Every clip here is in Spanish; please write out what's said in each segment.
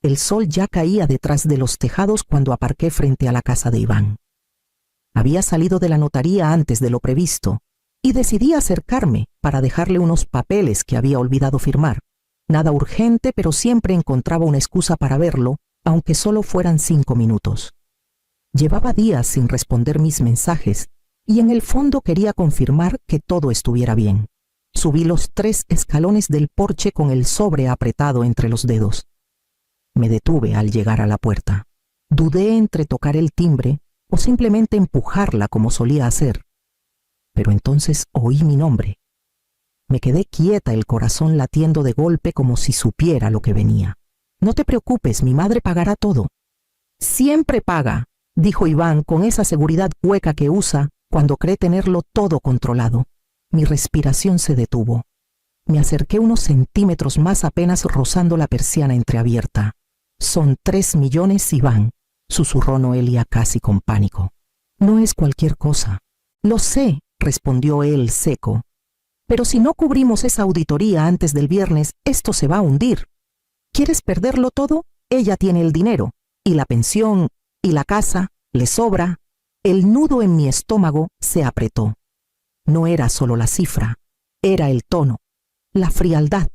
El sol ya caía detrás de los tejados cuando aparqué frente a la casa de Iván. Había salido de la notaría antes de lo previsto y decidí acercarme para dejarle unos papeles que había olvidado firmar. Nada urgente, pero siempre encontraba una excusa para verlo, aunque solo fueran 5 minutos. Llevaba días sin responder mis mensajes y en el fondo quería confirmar que todo estuviera bien. Subí los 3 escalones del porche con el sobre apretado entre los dedos. Me detuve al llegar a la puerta. Dudé entre tocar el timbre o simplemente empujarla como solía hacer. Pero entonces oí mi nombre. Me quedé quieta, el corazón latiendo de golpe como si supiera lo que venía. «No te preocupes, mi madre pagará todo». «Siempre paga», dijo Iván con esa seguridad hueca que usa cuando cree tenerlo todo controlado. Mi respiración se detuvo. Me acerqué unos centímetros más, apenas rozando la persiana entreabierta. «Son 3 millones, Iván», susurró Noelia casi con pánico. «No es cualquier cosa». «Lo sé», respondió él seco. «Pero si no cubrimos esa auditoría antes del viernes, esto se va a hundir. ¿Quieres perderlo todo? Ella tiene el dinero, y la pensión, y la casa, le sobra». El nudo en mi estómago se apretó. No era solo la cifra, era el tono, la frialdad,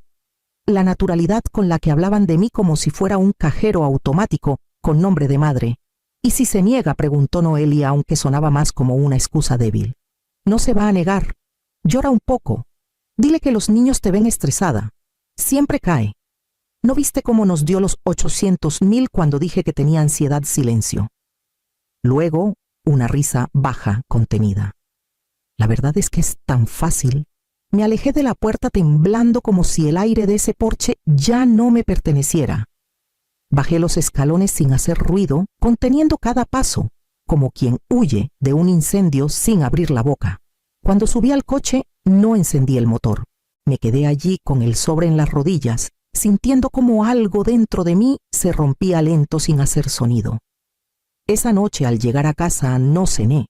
la naturalidad con la que hablaban de mí como si fuera un cajero automático con nombre de madre. «¿Y si se niega?», preguntó Noelia, aunque sonaba más como una excusa débil. «No se va a negar. Llora un poco. Dile que los niños te ven estresada. Siempre cae. ¿No viste cómo nos dio los 800.000 cuando dije que tenía ansiedad? Silencio». Luego, una risa baja, contenida. «La verdad es que es tan fácil». Me alejé de la puerta temblando como si el aire de ese porche ya no me perteneciera. Bajé los escalones sin hacer ruido, conteniendo cada paso, como quien huye de un incendio sin abrir la boca. Cuando subí al coche, no encendí el motor. Me quedé allí con el sobre en las rodillas, sintiendo como algo dentro de mí se rompía lento sin hacer sonido. Esa noche, al llegar a casa, no cené.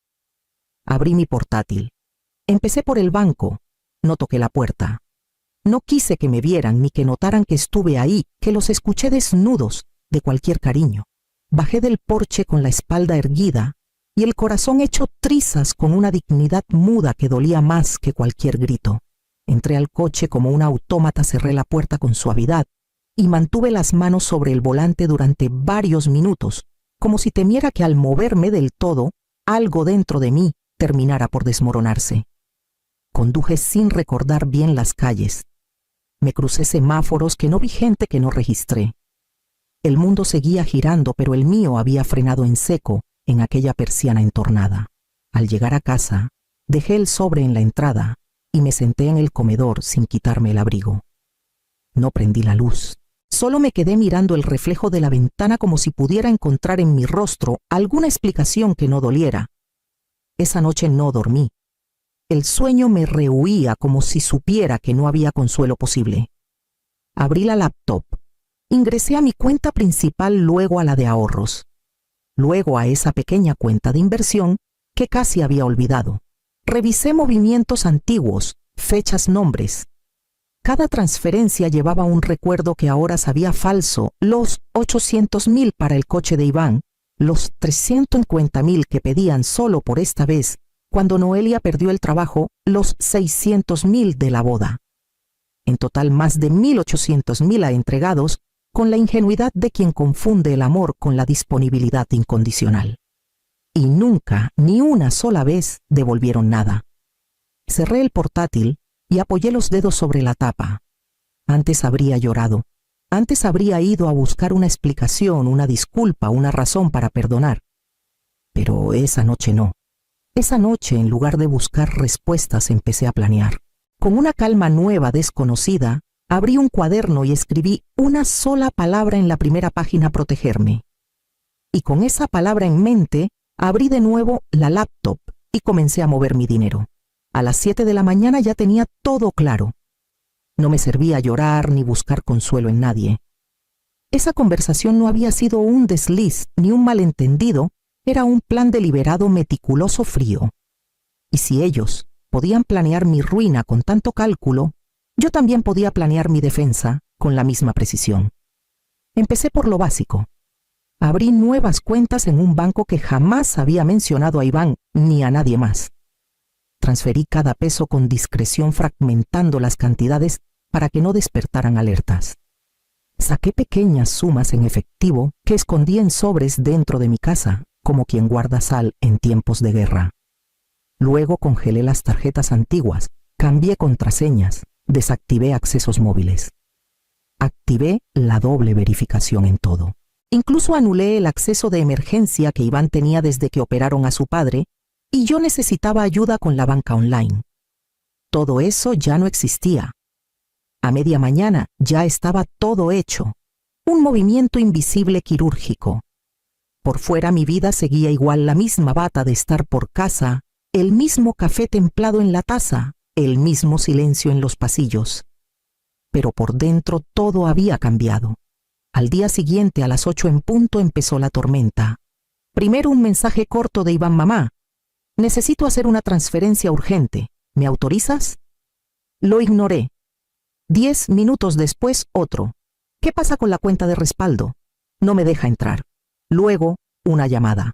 Abrí mi portátil. Empecé por el banco. No toqué la puerta. No quise que me vieran ni que notaran que estuve ahí, que los escuché desnudos de cualquier cariño. Bajé del porche con la espalda erguida y el corazón hecho trizas, con una dignidad muda que dolía más que cualquier grito. Entré al coche como un autómata, cerré la puerta con suavidad y mantuve las manos sobre el volante durante varios minutos, como si temiera que al moverme del todo, algo dentro de mí terminara por desmoronarse. Conduje sin recordar bien las calles. Me crucé semáforos que no vi, gente que no registré. El mundo seguía girando, pero el mío había frenado en seco en aquella persiana entornada. Al llegar a casa, dejé el sobre en la entrada y me senté en el comedor sin quitarme el abrigo. No prendí la luz. Solo me quedé mirando el reflejo de la ventana como si pudiera encontrar en mi rostro alguna explicación que no doliera. Esa noche no dormí. El sueño me rehuía como si supiera que no había consuelo posible. Abrí la laptop. Ingresé a mi cuenta principal, luego a la de ahorros. Luego a esa pequeña cuenta de inversión que casi había olvidado. Revisé movimientos antiguos, fechas, nombres. Cada transferencia llevaba un recuerdo que ahora sabía falso: los 800.000 para el coche de Iván, los 350.000 que pedían solo por esta vez, cuando Noelia perdió el trabajo, los 600.000 de la boda. En total, más de 1.800.000 entregados, con la ingenuidad de quien confunde el amor con la disponibilidad incondicional. Y nunca, ni una sola vez, devolvieron nada. Cerré el portátil y apoyé los dedos sobre la tapa. Antes habría llorado. Antes habría ido a buscar una explicación, una disculpa, una razón para perdonar. Pero esa noche no. Esa noche, en lugar de buscar respuestas, empecé a planear. Con una calma nueva, desconocida, abrí un cuaderno y escribí una sola palabra en la primera página: protegerme. Y con esa palabra en mente, abrí de nuevo la laptop y comencé a mover mi dinero. A las 7 de la mañana ya tenía todo claro. No me servía llorar ni buscar consuelo en nadie. Esa conversación no había sido un desliz ni un malentendido, era un plan deliberado, meticuloso, frío. Y si ellos podían planear mi ruina con tanto cálculo, yo también podía planear mi defensa con la misma precisión. Empecé por lo básico. Abrí nuevas cuentas en un banco que jamás había mencionado a Iván ni a nadie más. Transferí cada peso con discreción, fragmentando las cantidades para que no despertaran alertas. Saqué pequeñas sumas en efectivo que escondí en sobres dentro de mi casa, como quien guarda sal en tiempos de guerra. Luego congelé las tarjetas antiguas, cambié contraseñas, desactivé accesos móviles. Activé la doble verificación en todo. Incluso anulé el acceso de emergencia que Iván tenía desde que operaron a su padre y yo necesitaba ayuda con la banca online. Todo eso ya no existía. A media mañana ya estaba todo hecho. Un movimiento invisible quirúrgico. Por fuera mi vida seguía igual, la misma bata de estar por casa, el mismo café templado en la taza, el mismo silencio en los pasillos. Pero por dentro todo había cambiado. Al día siguiente, a las 8 en punto, empezó la tormenta. Primero un mensaje corto de Iván: mamá, necesito hacer una transferencia urgente. ¿Me autorizas? Lo ignoré. 10 minutos después, otro. ¿Qué pasa con la cuenta de respaldo? No me deja entrar. Luego, una llamada.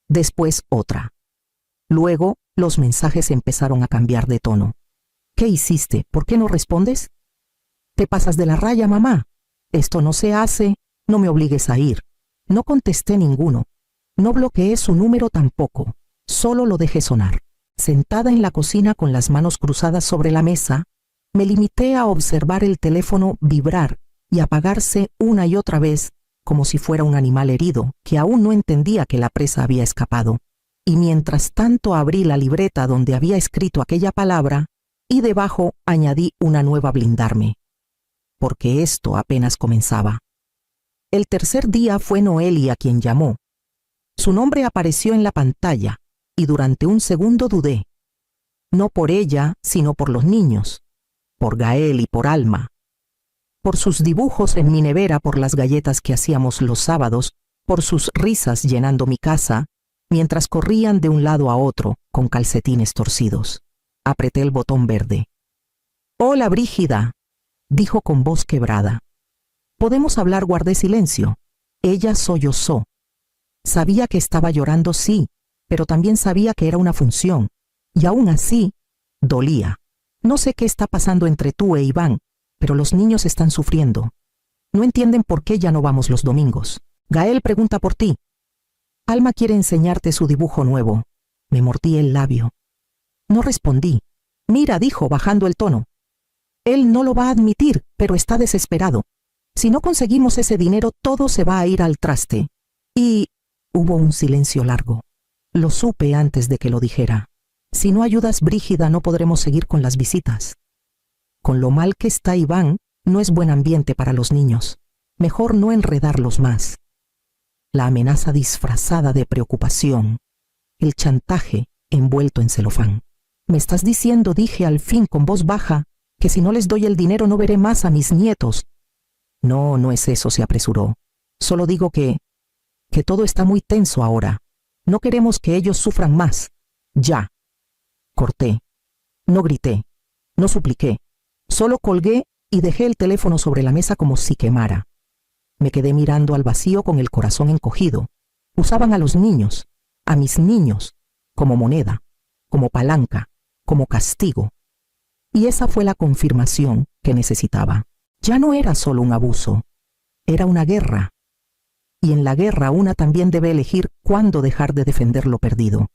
Después, otra. Luego, los mensajes empezaron a cambiar de tono. ¿Qué hiciste? ¿Por qué no respondes? Te pasas de la raya, mamá. Esto no se hace, no me obligues a ir. No contesté ninguno. No bloqueé su número tampoco. Solo lo dejé sonar. Sentada en la cocina con las manos cruzadas sobre la mesa, me limité a observar el teléfono vibrar y apagarse una y otra vez, como si fuera un animal herido que aún no entendía que la presa había escapado. Y mientras tanto abrí la libreta donde había escrito aquella palabra y debajo añadí una nueva: blindarme. Porque esto apenas comenzaba. El tercer día fue Noelia quien llamó. Su nombre apareció en la pantalla y durante un segundo dudé. No por ella, sino por los niños, por Gael y por Alma, por sus dibujos en mi nevera, por las galletas que hacíamos los sábados, por sus risas llenando mi casa, mientras corrían de un lado a otro con calcetines torcidos. Apreté el botón verde. «Hola, Brígida», dijo con voz quebrada. «¿Podemos hablar?» Guardé silencio. Ella sollozó. Sabía que estaba llorando, sí, pero también sabía que era una función, y aún así, dolía. «No sé qué está pasando entre tú e Iván, pero los niños están sufriendo. No entienden por qué ya no vamos los domingos. Gael pregunta por ti. Alma quiere enseñarte su dibujo nuevo». Me mordí el labio. No respondí. «Mira», dijo bajando el tono. «Él no lo va a admitir, pero está desesperado. Si no conseguimos ese dinero, todo se va a ir al traste». Y hubo un silencio largo. Lo supe antes de que lo dijera. «Si no ayudas, Brígida, no podremos seguir con las visitas. Con lo mal que está Iván, no es buen ambiente para los niños. Mejor no enredarlos más». La amenaza disfrazada de preocupación. El chantaje envuelto en celofán. «¿Me estás diciendo?», dije al fin con voz baja, «que si no les doy el dinero no veré más a mis nietos?» «No, no es eso», se apresuró. «Solo digo que todo está muy tenso ahora. No queremos que ellos sufran más. Ya». Corté. No grité. No supliqué. Solo colgué y dejé el teléfono sobre la mesa como si quemara. Me quedé mirando al vacío con el corazón encogido. Usaban a los niños, a mis niños, como moneda, como palanca, como castigo. Y esa fue la confirmación que necesitaba. Ya no era solo un abuso, era una guerra. Y en la guerra una también debe elegir cuándo dejar de defender lo perdido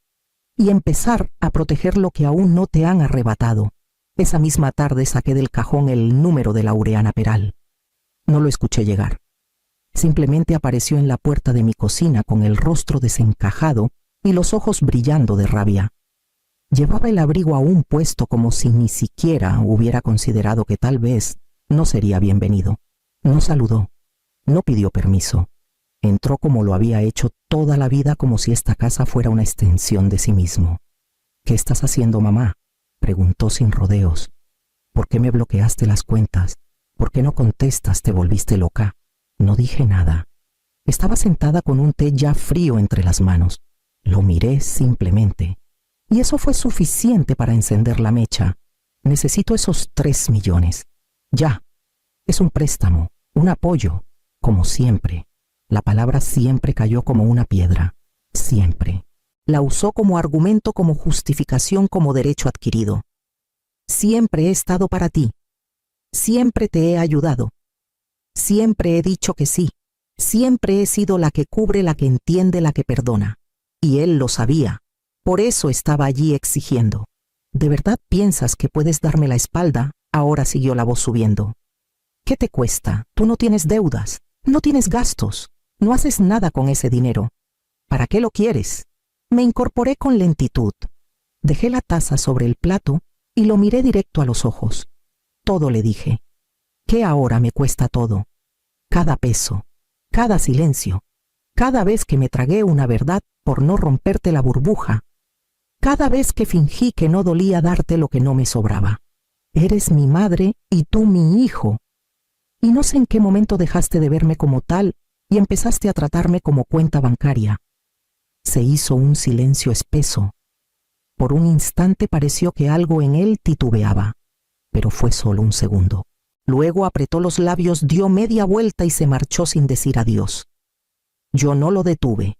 y empezar a proteger lo que aún no te han arrebatado. Esa misma tarde saqué del cajón el número de Laureana Peral. No lo escuché llegar. Simplemente apareció en la puerta de mi cocina con el rostro desencajado y los ojos brillando de rabia. Llevaba el abrigo aún puesto como si ni siquiera hubiera considerado que tal vez no sería bienvenido. No saludó, no pidió permiso. Entró como lo había hecho toda la vida, como si esta casa fuera una extensión de sí mismo. «¿Qué estás haciendo, mamá?», preguntó sin rodeos. «¿Por qué me bloqueaste las cuentas? ¿Por qué no contestas? ¿Te volviste loca?». No dije nada. Estaba sentada con un té ya frío entre las manos. Lo miré simplemente. Y eso fue suficiente para encender la mecha. «Necesito esos 3 millones. Ya. Es un préstamo, un apoyo. Como siempre, la palabra siempre cayó como una piedra. Siempre. La usó como argumento, como justificación, como derecho adquirido. Siempre he estado para ti. Siempre te he ayudado. Siempre he dicho que sí. Siempre he sido la que cubre, la que entiende, la que perdona. Y él lo sabía. Por eso estaba allí exigiendo. ¿De verdad piensas que puedes darme la espalda? Ahora siguió la voz subiendo. ¿Qué te cuesta? Tú no tienes deudas, no tienes gastos, no haces nada con ese dinero. ¿Para qué lo quieres? Me incorporé con lentitud. Dejé la taza sobre el plato y lo miré directo a los ojos. Todo le dije. ¿Qué ahora me cuesta todo? Cada peso, cada silencio, cada vez que me tragué una verdad por no romperte la burbuja, cada vez que fingí que no dolía darte lo que no me sobraba. Eres mi madre y tú mi hijo. Y no sé en qué momento dejaste de verme como tal y empezaste a tratarme como cuenta bancaria. Se hizo un silencio espeso. Por un instante pareció que algo en él titubeaba, pero fue solo un segundo. Luego apretó los labios, dio media vuelta y se marchó sin decir adiós. Yo no lo detuve.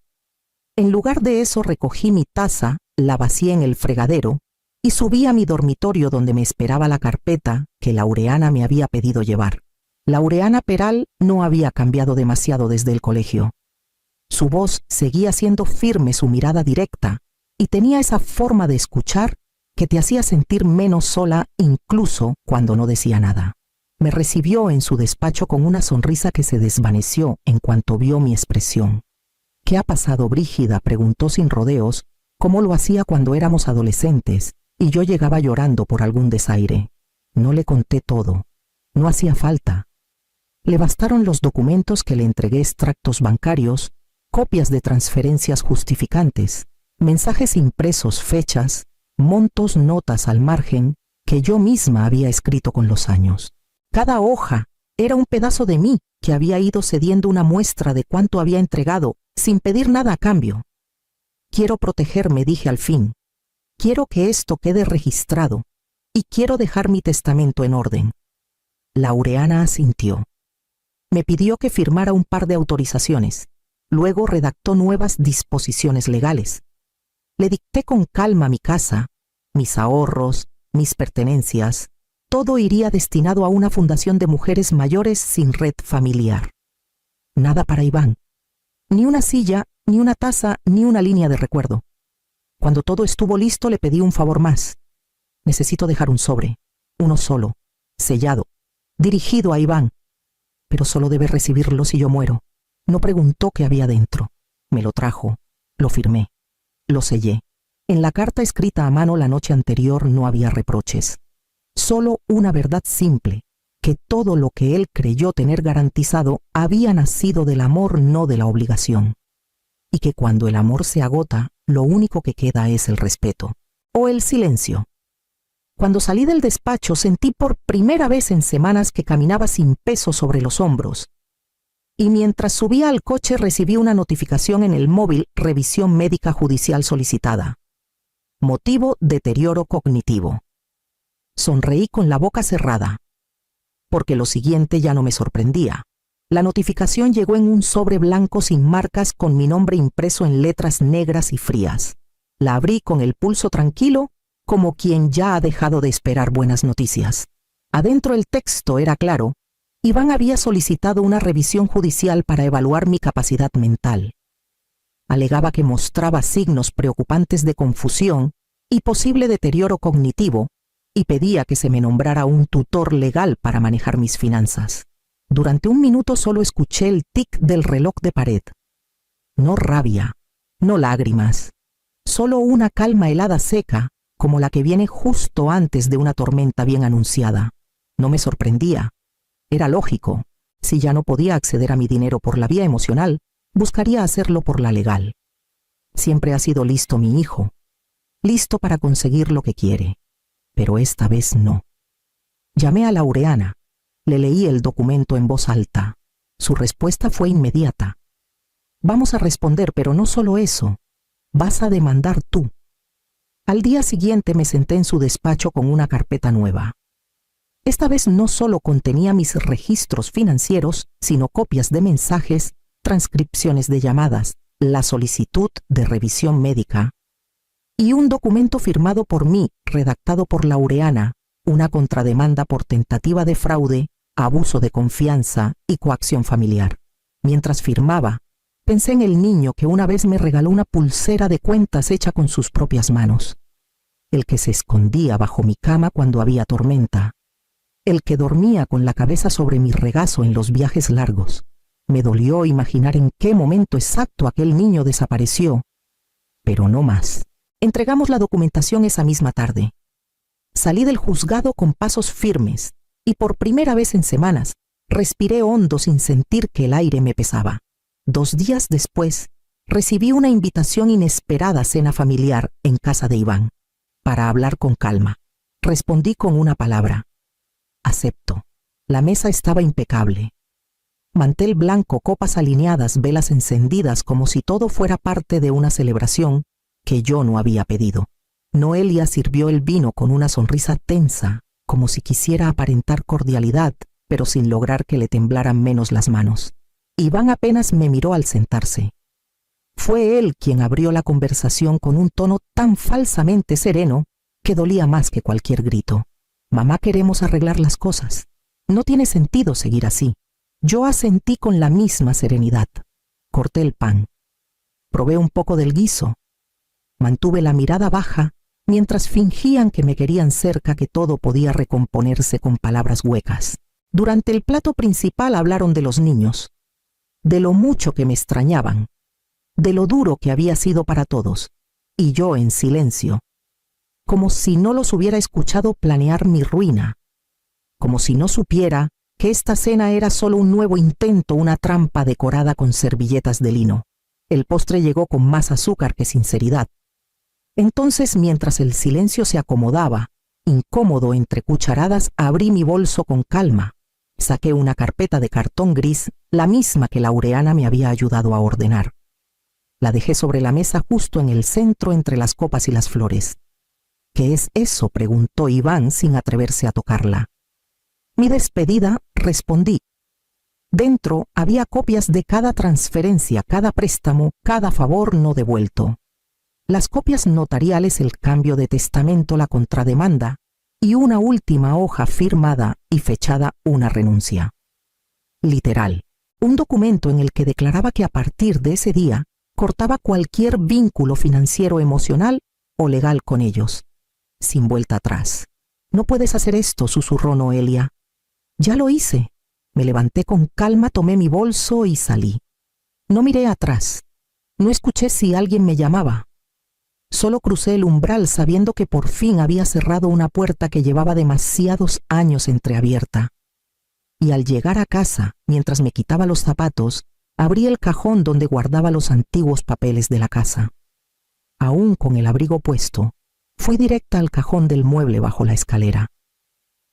En lugar de eso recogí mi taza, la vacié en el fregadero y subí a mi dormitorio donde me esperaba la carpeta que Laureana me había pedido llevar. Laureana Peral no había cambiado demasiado desde el colegio. Su voz seguía siendo firme, su mirada directa, y tenía esa forma de escuchar que te hacía sentir menos sola incluso cuando no decía nada. Me recibió en su despacho con una sonrisa que se desvaneció en cuanto vio mi expresión. ¿Qué ha pasado, Brígida?, preguntó sin rodeos, como lo hacía cuando éramos adolescentes, y yo llegaba llorando por algún desaire. No le conté todo. No hacía falta. Le bastaron los documentos que le entregué, extractos bancarios, copias de transferencias justificantes, mensajes impresos, fechas, montos, notas al margen que yo misma había escrito con los años. Cada hoja era un pedazo de mí que había ido cediendo una muestra de cuánto había entregado, sin pedir nada a cambio. Quiero protegerme, dije al fin. Quiero que esto quede registrado y quiero dejar mi testamento en orden. Laureana asintió. Me pidió que firmara un par de autorizaciones. Luego redactó nuevas disposiciones legales. Le dicté con calma mi casa, mis ahorros, mis pertenencias. Todo iría destinado a una fundación de mujeres mayores sin red familiar. Nada para Iván. Ni una silla, ni una taza, ni una línea de recuerdo. Cuando todo estuvo listo le pedí un favor más. Necesito dejar un sobre, uno solo, sellado, dirigido a Iván. Pero solo debe recibirlo si yo muero. No preguntó qué había dentro. Me lo trajo, lo firmé, lo sellé. En la carta escrita a mano la noche anterior no había reproches. Solo una verdad simple, que todo lo que él creyó tener garantizado había nacido del amor, no de la obligación. Y que cuando el amor se agota, lo único que queda es el respeto, o el silencio. Cuando salí del despacho sentí por primera vez en semanas que caminaba sin peso sobre los hombros. Y mientras subía al coche recibí una notificación en el móvil: revisión médica judicial solicitada. Motivo: deterioro cognitivo. Sonreí con la boca cerrada, porque lo siguiente ya no me sorprendía. La notificación llegó en un sobre blanco sin marcas con mi nombre impreso en letras negras y frías. La abrí con el pulso tranquilo, como quien ya ha dejado de esperar buenas noticias. Adentro el texto era claro. Iván había solicitado una revisión judicial para evaluar mi capacidad mental. Alegaba que mostraba signos preocupantes de confusión y posible deterioro cognitivo, y pedía que se me nombrara un tutor legal para manejar mis finanzas. Durante un minuto solo escuché el tic del reloj de pared. No rabia, no lágrimas, solo una calma helada seca, como la que viene justo antes de una tormenta bien anunciada. No me sorprendía. Era lógico. Si ya no podía acceder a mi dinero por la vía emocional, buscaría hacerlo por la legal. Siempre ha sido listo mi hijo, listo para conseguir lo que quiere, pero esta vez no. Llamé a Laureana, le leí el documento en voz alta. Su respuesta fue inmediata. Vamos a responder, pero no solo eso, vas a demandar tú. Al día siguiente me senté en su despacho con una carpeta nueva. Esta vez no solo contenía mis registros financieros, sino copias de mensajes, transcripciones de llamadas, la solicitud de revisión médica y un documento firmado por mí, redactado por Laureana, una contrademanda por tentativa de fraude, abuso de confianza y coacción familiar. Mientras firmaba, pensé en el niño que una vez me regaló una pulsera de cuentas hecha con sus propias manos, el que se escondía bajo mi cama cuando había tormenta, el que dormía con la cabeza sobre mi regazo en los viajes largos. Me dolió imaginar en qué momento exacto aquel niño desapareció, pero no más. Entregamos la documentación esa misma tarde. Salí del juzgado con pasos firmes y por primera vez en semanas respiré hondo sin sentir que el aire me pesaba. 2 días después, recibí una invitación inesperada a cena familiar en casa de Iván, para hablar con calma. Respondí con una palabra: acepto. La mesa estaba impecable. Mantel blanco, copas alineadas, velas encendidas, como si todo fuera parte de una celebración que yo no había pedido. Noelia sirvió el vino con una sonrisa tensa, como si quisiera aparentar cordialidad, pero sin lograr que le temblaran menos las manos. Iván apenas me miró al sentarse. Fue él quien abrió la conversación con un tono tan falsamente sereno que dolía más que cualquier grito. Mamá, queremos arreglar las cosas. No tiene sentido seguir así. Yo asentí con la misma serenidad. Corté el pan. Probé un poco del guiso. Mantuve la mirada baja mientras fingían que me querían cerca, que todo podía recomponerse con palabras huecas. Durante el plato principal hablaron de los niños, de lo mucho que me extrañaban, de lo duro que había sido para todos, y yo en silencio, como si no los hubiera escuchado planear mi ruina, como si no supiera que esta cena era solo un nuevo intento, una trampa decorada con servilletas de lino. El postre llegó con más azúcar que sinceridad. Entonces, mientras el silencio se acomodaba, incómodo entre cucharadas, abrí mi bolso con calma. Saqué una carpeta de cartón gris, la misma que Laureana me había ayudado a ordenar. La dejé sobre la mesa justo en el centro entre las copas y las flores. ¿Qué es eso?, preguntó Iván sin atreverse a tocarla. Mi despedida, respondí. Dentro había copias de cada transferencia, cada préstamo, cada favor no devuelto. Las copias notariales, el cambio de testamento, la contrademanda y una última hoja firmada y fechada, una renuncia. Literal, un documento en el que declaraba que a partir de ese día cortaba cualquier vínculo financiero, emocional o legal con ellos, sin vuelta atrás. No puedes hacer esto, susurró Noelia. Ya lo hice. Me levanté con calma, tomé mi bolso y salí. No miré atrás. No escuché si alguien me llamaba. Solo crucé el umbral sabiendo que por fin había cerrado una puerta que llevaba demasiados años entreabierta. Y al llegar a casa, mientras me quitaba los zapatos, abrí el cajón donde guardaba los antiguos papeles de la casa. Aún con el abrigo puesto, fui directa al cajón del mueble bajo la escalera.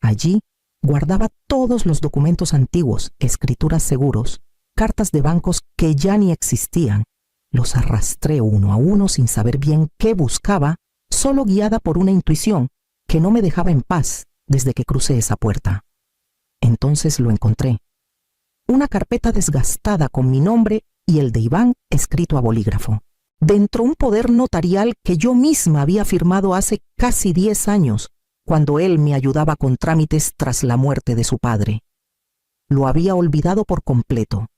Allí guardaba todos los documentos antiguos, escrituras seguros, cartas de bancos que ya ni existían. Los arrastré uno a uno sin saber bien qué buscaba, solo guiada por una intuición que no me dejaba en paz desde que crucé esa puerta. Entonces lo encontré. Una carpeta desgastada con mi nombre y el de Iván escrito a bolígrafo. Dentro un poder notarial que yo misma había firmado hace casi 10 años, cuando él me ayudaba con trámites tras la muerte de su padre. Lo había olvidado por completo.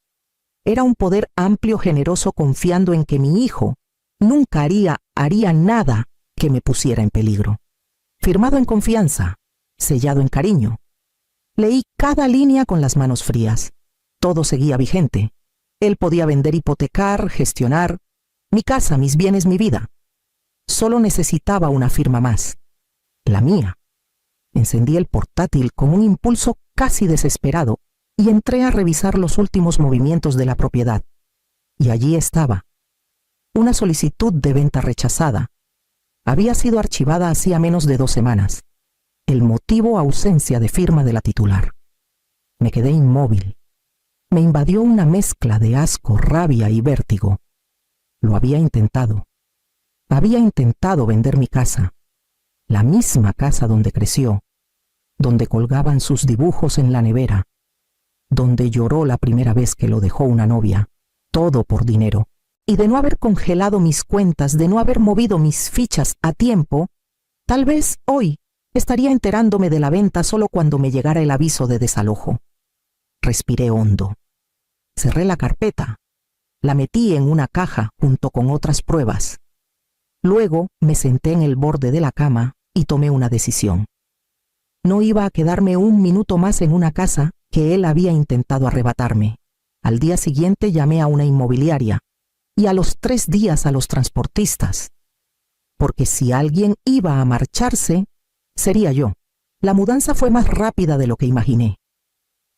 Era un poder amplio, generoso, confiando en que mi hijo nunca haría nada que me pusiera en peligro. Firmado en confianza, sellado en cariño. Leí cada línea con las manos frías. Todo seguía vigente. Él podía vender, hipotecar, gestionar mi casa, mis bienes, mi vida. Solo necesitaba una firma más. La mía. Encendí el portátil con un impulso casi desesperado y entré a revisar los últimos movimientos de la propiedad. Y allí estaba. Una solicitud de venta rechazada. Había sido archivada hacía menos de 2 semanas. El motivo: ausencia de firma de la titular. Me quedé inmóvil. Me invadió una mezcla de asco, rabia y vértigo. Lo había intentado. Había intentado vender mi casa. La misma casa donde creció. donde colgaban sus dibujos en la nevera, donde lloró la primera vez que lo dejó una novia, todo por dinero. Y de no haber congelado mis cuentas, de no haber movido mis fichas a tiempo, tal vez hoy estaría enterándome de la venta solo cuando me llegara el aviso de desalojo. Respiré hondo. Cerré la carpeta. La metí en una caja junto con otras pruebas. Luego me senté en el borde de la cama y tomé una decisión. No iba a quedarme un minuto más en una casa que él había intentado arrebatarme. Al día siguiente llamé a una inmobiliaria y a los 3 días a los transportistas. Porque si alguien iba a marcharse, sería yo. La mudanza fue más rápida de lo que imaginé.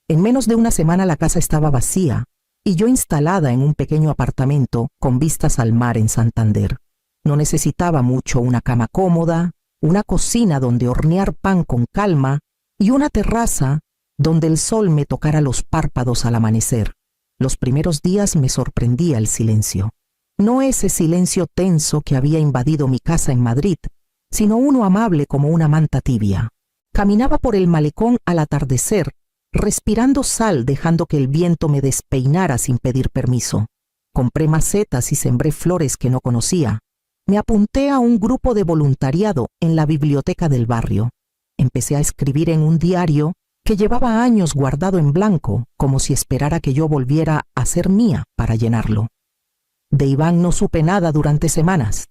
En menos de una semana la casa estaba vacía y yo instalada en un pequeño apartamento con vistas al mar en Santander. No necesitaba mucho: una cama cómoda, una cocina donde hornear pan con calma y una terraza donde el sol me tocara los párpados al amanecer. Los primeros días me sorprendía el silencio. No ese silencio tenso que había invadido mi casa en Madrid, sino uno amable como una manta tibia. Caminaba por el malecón al atardecer, respirando sal, dejando que el viento me despeinara sin pedir permiso. Compré macetas y sembré flores que no conocía. Me apunté a un grupo de voluntariado en la biblioteca del barrio. Empecé a escribir en un diario que llevaba años guardado en blanco, como si esperara que yo volviera a ser mía para llenarlo. De Iván no supe nada durante semanas.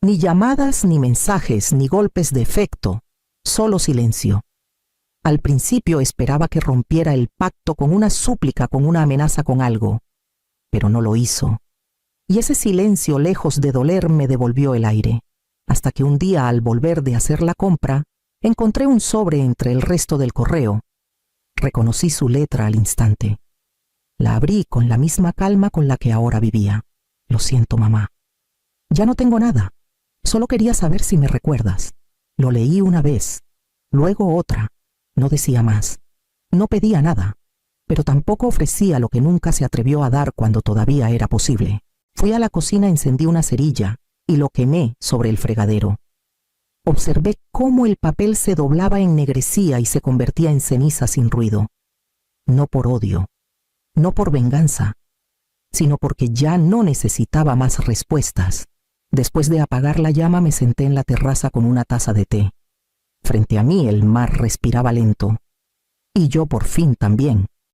Ni llamadas, ni mensajes, ni golpes de efecto, solo silencio. Al principio esperaba que rompiera el pacto con una súplica, con una amenaza, con algo, pero no lo hizo. Y ese silencio, lejos de doler, me devolvió el aire, hasta que un día, al volver de hacer la compra, encontré un sobre entre el resto del correo. Reconocí su letra al instante. La abrí con la misma calma con la que ahora vivía. Lo siento, mamá. Ya no tengo nada. Solo quería saber si me recuerdas. Lo leí una vez, luego otra. No decía más. No pedía nada, pero tampoco ofrecía lo que nunca se atrevió a dar cuando todavía era posible. Fui a la cocina, encendí una cerilla y lo quemé sobre el fregadero. Observé cómo el papel se doblaba, ennegrecía y se convertía en ceniza sin ruido. No por odio, no por venganza, sino porque ya no necesitaba más respuestas. Después de apagar la llama me senté en la terraza con una taza de té. Frente a mí el mar respiraba lento. Y yo por fin también.